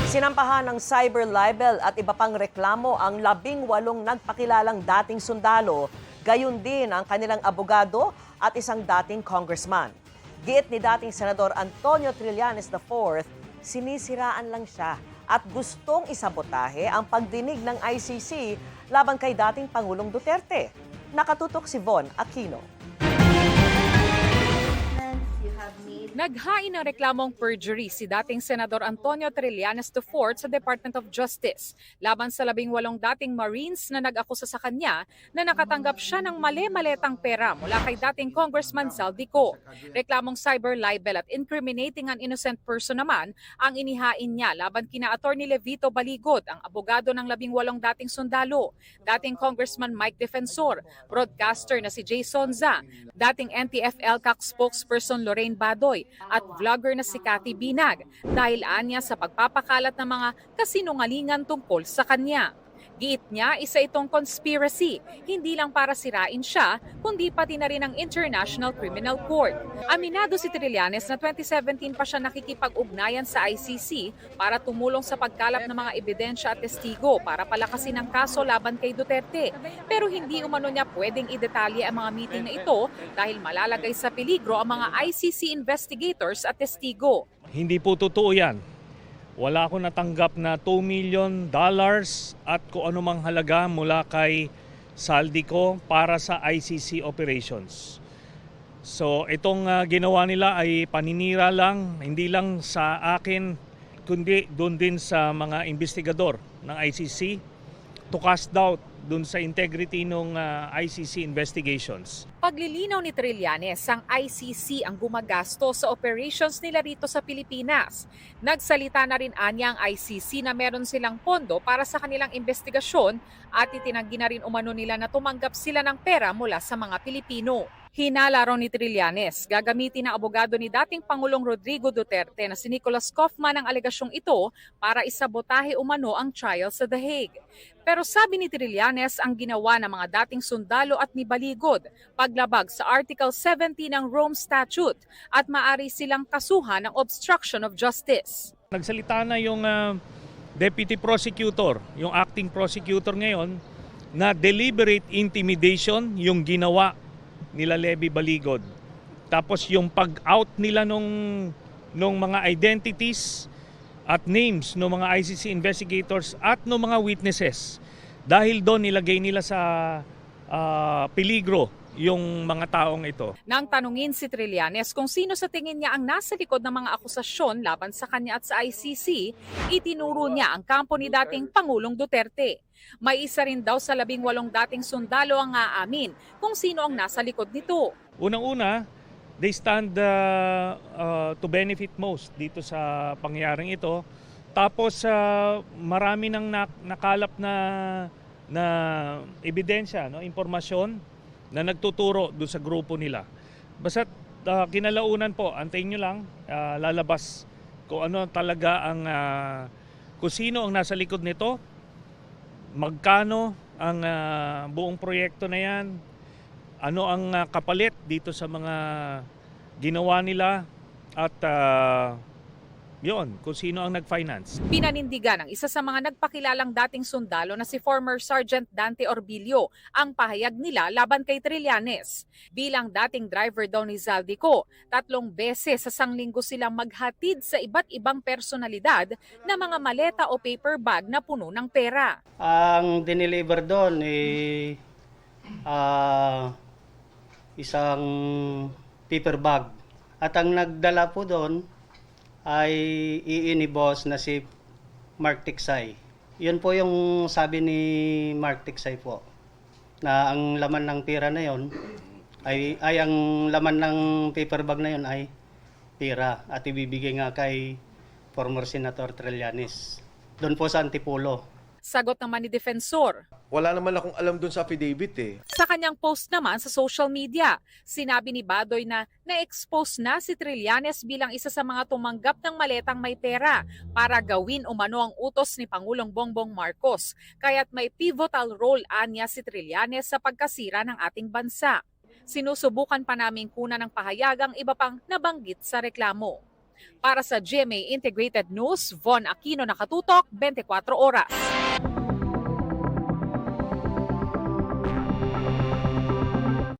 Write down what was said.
Sinampahan ng cyber libel at iba pang reklamo ang 18 nagpakilalang dating sundalo, gayon din ang kanilang abogado at isang dating congressman. Giit ni dating Senador Antonio Trillanes IV, sinisiraan lang siya at gustong isabotahe ang pagdinig ng ICC laban kay dating Pangulong Duterte. Nakatutok si Von Aquino. Naghain ng reklamong perjury si dating Senador Antonio Trillanes IV sa Department of Justice laban sa 18 dating Marines na nag-akusa sa kanya na nakatanggap siya ng mali-maletang pera mula kay dating Congressman Zaldico. Reklamong cyber libel at incriminating an innocent person naman ang inihain niya laban kina Attorney Levito Baligod, ang abogado ng 18 dating sundalo, dating Congressman Mike Defensor, broadcaster na si Jay Sonza, dating NTF-ELCAC spokesperson Lorraine Badoy, at vlogger na si Cathy Binag dahil anya sa pagpapakalat ng mga kasinungalingan tungkol sa kanya. Giit niya, isa itong conspiracy, hindi lang para sirain siya, kundi pati na rin ang International Criminal Court. Aminado si Trillanes na 2017 pa siya nakikipag-ugnayan sa ICC para tumulong sa pagkalap ng mga ebidensya at testigo para palakasin ang kaso laban kay Duterte. Pero hindi umano niya pwedeng idetalye ang mga meeting na ito dahil malalagay sa peligro ang mga ICC investigators at testigo. Hindi po totoo yan. Wala akong natanggap na $2 million at kung anumang halaga mula kay Zaldico para sa ICC operations. So itong ginawa nila ay paninira lang, hindi lang sa akin, kundi doon din sa mga investigador ng ICC to cast doubt doon sa integrity ng ICC investigations. Paglilinaw ni Trillanes, ang ICC ang gumagasto sa operations nila rito sa Pilipinas. Nagsalita na rin anya ang ICC na meron silang pondo para sa kanilang investigasyon at itinanggi na rin umano nila na tumanggap sila ng pera mula sa mga Pilipino. Hinala raw ni Trillanes, gagamitin ng abogado ni dating Pangulong Rodrigo Duterte na si Nicolas Kaufman ang alegasyong ito para isabotahe umano ang trial sa The Hague. Pero sabi ni Trillanes, ang ginawa ng mga dating sundalo at ni Baligod, paglabag sa Article 17 ng Rome Statute at maari silang kasuhan ng obstruction of justice. Nagsalita na yung deputy prosecutor, yung acting prosecutor ngayon, na deliberate intimidation yung ginawa nila Levy Baligod. Tapos yung pag-out nila nung mga identities at names ng mga ICC investigators at ng mga witnesses. Dahil doon nilagay nila sa peligro yung mga taong ito. Nang tanungin si Trillanes kung sino sa tingin niya ang nasa likod ng mga akusasyon laban sa kanya at sa ICC, itinuro niya ang kampo ni dating Pangulong Duterte. May isa rin daw sa 18 dating sundalo ang aamin kung sino ang nasa likod nito. Unang-una, they stand to benefit most dito sa pangyayaring ito. Tapos marami nang nakalap na ebidensya, no, impormasyon na nagtuturo doon sa grupo nila. Basta kinalaunan po, antayin nyo lang, lalabas kung ano talaga ang, kung sino ang nasa likod nito, magkano ang buong proyekto na yan, ano ang kapalit dito sa mga ginawa nila at yun, kung sino ang nag-finance. Pinanindigan ng isa sa mga nagpakilalang dating sundalo na si former Sergeant Dante Orbilio ang pahayag nila laban kay Trillanes. Bilang dating driver daw ni Zaldico, 3 beses sa sanglinggo silang maghatid sa iba't ibang personalidad na mga maleta o paper bag na puno ng pera. Ang dineliver doon isang paper bag. At ang nagdala po doon ay iini boss na si Mark Tiksay. Yun po yung sabi ni Mark Tiksay po, na ang laman ng pera na yon ay ang laman ng paper bag na yon ay pera at ibibigay nga kay former Senator Trillanes. Doon po sa Antipolo. Sagot naman ni Defensor. Wala naman akong alam dun sa affidavit eh. Sa kanyang post naman sa social media, sinabi ni Badoy na na-expose na si Trillanes bilang isa sa mga tumanggap ng maletang may pera para gawin umano ang utos ni Pangulong Bongbong Marcos. Kaya't may pivotal role anya si Trillanes sa pagkasira ng ating bansa. Sinusubukan pa namin kunan ng pahayag ang iba pang nabanggit sa reklamo. Para sa GMA Integrated News, Von Aquino, Nakatutok, 24 Oras.